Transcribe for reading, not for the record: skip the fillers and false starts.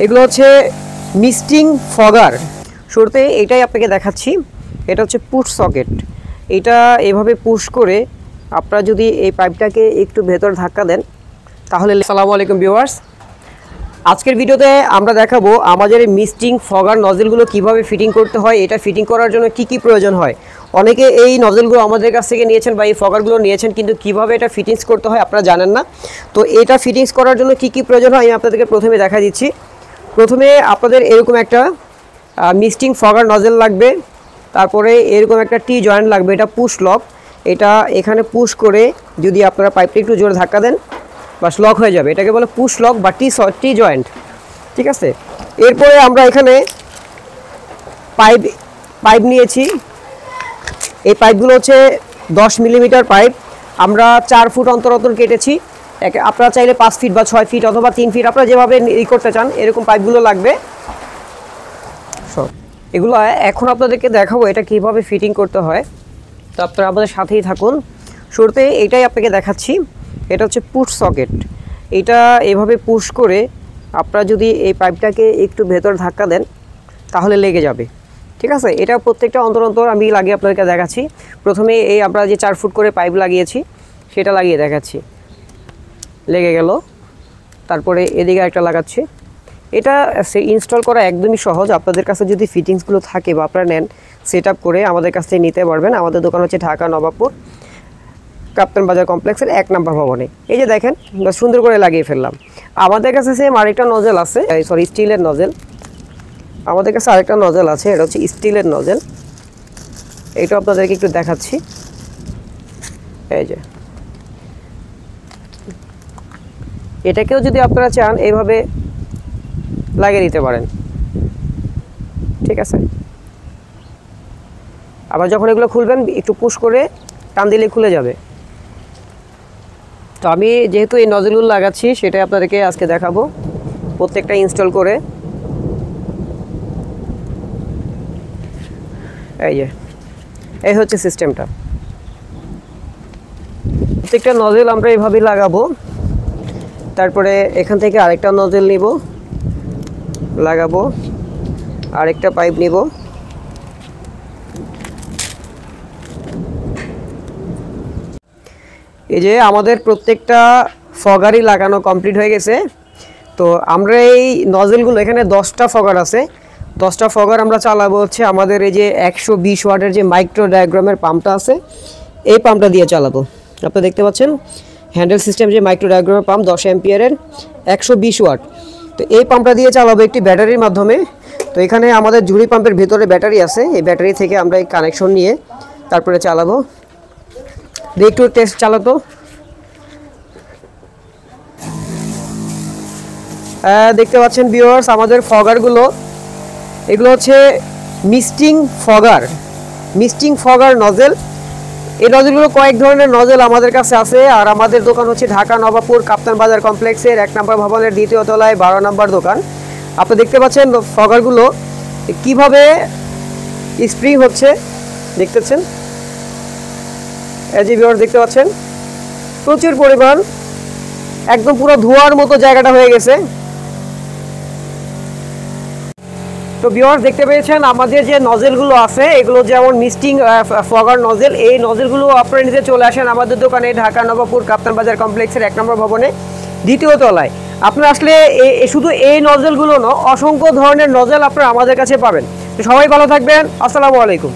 এগুলো হচ্ছে মিস্টিং ফগার। শুরুতে এটাই আপনাকে দেখাচ্ছি। এটা হচ্ছে পুশ সকেট। এটা এভাবে পুশ করে আপনারা যদি এই পাইপটাকে একটু ভেতর ধাক্কা দেন তাহলে। আসসালামু আলাইকুম ভিউয়ার্স, আজকের ভিডিওতে আমরা দেখাবো আমাদের এই মিস্টিং ফগার নজেলগুলো কিভাবে ফিটিং করতে হয়। এটা ফিটিং করার জন্য কি কি প্রয়োজন হয়। অনেকে এই নজেলগুলো আমাদের কাছ থেকে নিয়েছেন বা এই ফগারগুলো নিয়েছেন, কিন্তু কিভাবে এটা ফিটিংস করতে হয় আপনারা জানেন না। তো এটা ফিটিংস করার জন্য কি কি প্রয়োজন হয় আমি আপনাদেরকে প্রথমে দেখা দিচ্ছি। প্রথমে আপনাদের এরকম একটা মিস্টিং ফগার নজেল লাগবে, তারপরে এরকম একটা টি জয়েন্ট লাগবে, এটা পুশ লক। এটা এখানে পুশ করে যদি আপনারা পাইপটা একটু জোরে ধাক্কা দেন বাস লক হয়ে যাবে, এটাকে বলে পুশ লক বা টি জয়েন্ট, ঠিক আছে। এরপরে আমরা এখানে পাইপ নিয়েছি। এই পাইপগুলো হচ্ছে 10 মিলিমিটার পাইপ, আমরা 4 ফুট অন্তর অন্তর কেটেছি। আপনারা চাইলে 5 ফিট বা 6 ফিট অথবা 3 ফিট আপনারা যেভাবে করতে চান এরকম পাইপগুলো লাগবে। এগুলো এখন আপনাদেরকে দেখাবো এটা কিভাবে ফিটিং করতে হয়, তো আপনারা আমাদের সাথেই থাকুন। শুরুতে এটাই আপনাকে দেখাচ্ছি। এটা হচ্ছে পুশ সকেট। এটা এভাবে পুশ করে আপনারা যদি এই পাইপটাকে একটু ভেতর ধাক্কা দেন তাহলে লেগে যাবে, ঠিক আছে। এটা প্রত্যেকটা অন্তর অন্তর আমি লাগিয়ে আপনাদেরকে দেখাচ্ছি। প্রথমে এই আমরা যে 4 ফুট করে পাইপ লাগিয়েছি সেটা লাগিয়ে দেখাচ্ছি, লেগে গেল। তারপরে এদিকে একটা লাগাচ্ছি। এটা ইনস্টল করা একদমই সহজ। আপনাদের কাছে যদি ফিটিংসগুলো থাকে বা আপনারা নেন, সেট আপ করে আমাদের কাছ থেকে নিতে পারবেন। আমাদের দোকান হচ্ছে ঢাকা নবাবপুর কাপ্তান বাজার কমপ্লেক্সের 1 নম্বর ভবনে। এই যে দেখেন সুন্দর করে লাগিয়ে ফেললাম। আমাদের কাছে সেম আরেকটা নজেল আছে, সরি স্টিলের নজেল। আমাদের কাছে আরেকটা নজেল আছে, এটা হচ্ছে স্টিলের নজেল। এইটা আপনাদেরকে একটু দেখাচ্ছি। এই যে এটাকেও যদি আপনারা চান এইভাবে লাগিয়ে দিতে পারেন, ঠিক আছে। আবার যখন এগুলো খুলবেন একটু পুশ করে টান দিলে খুলে যাবে। তো আমি যেহেতু এই নজলগুলো লাগাচ্ছি সেটাই আপনাদেরকে আজকে দেখাবো প্রত্যেকটা ইনস্টল করে। এই হচ্ছে সিস্টেমটা। প্রত্যেকটা নজল আমরা এইভাবে লাগাবো। তারপরে এখান থেকে আরেকটা নজল নিব, লাগাবো, আরেকটা পাইপ নিব। এই যে আমাদের প্রত্যেকটা ফগারই লাগানো কমপ্লিট হয়ে গেছে। তো আমরা এই নজলগুলো, এখানে 10টা ফগার আছে, 10টা ফগার আমরা চালাবো হচ্ছে আমাদের এই যে 120 ওয়াটের যে মাইক্রো ডায়াগ্রামের পাম্পটা আছে এই পাম্পটা দিয়ে চালাবো। আপনারা দেখতে পাচ্ছেন হ্যান্ডেল সিস্টেম যে মাইক্রো ডায়াগ্রামের পাম্প 10 অ্যাম্পিয়ারের 120 ওয়াট। তো এই পাম্পটা দিয়ে চালাবো একটি ব্যাটারির মাধ্যমে। তো এখানে আমাদের ঝুড়ি পাম্পের ভেতরে ব্যাটারি আছে, এই ব্যাটারি থেকে আমরা এই কানেকশন নিয়ে তারপরে চালাবো। একটু টেস্ট চালাতো। দেখতে পাচ্ছেন ভিউয়ার্স আমাদের ফগারগুলো, এগুলো হচ্ছে মিস্টিং ফগার নজেল। এই নজেলগুলো কয়েক ধরনের নজেল আমাদের কাছে আছে। আর আমাদের দোকান হচ্ছে ঢাকা নবাবপুর কাপ্তান বাজার কমপ্লেক্সের 1 নম্বর ভবনের 2য় তলায় 12 নম্বর দোকান। আপনি দেখতে পাচ্ছেন ফগারগুলো কিভাবে স্প্রিং হচ্ছে, দেখতেছেন। এই যে ভিউয়ার্স দেখতে পাচ্ছেন প্রচুর পরিমাণ, একদম পুরো ধোঁয়ার মতো জায়গাটা হয়ে গেছে। তো ভিউয়ার্স দেখতে পেয়েছেন আমাদের যে নজেলগুলো আছে এগুলো যেমন মিস্টিং ফগার নজেল। এই নজেলগুলো আপনারা নিতে চলে আসেন আমাদের দোকানে ঢাকা নবাবপুর কাপ্তান বাজার কমপ্লেক্সের 1 নম্বর ভবনে 2য় তলায়। আপনারা আসলে শুধু এই নজেলগুলো না, অসংখ্য ধরনের নজেল আপনারা আমাদের কাছে পাবেন। তো সবাই ভালো থাকবেন। আসসালামু আলাইকুম।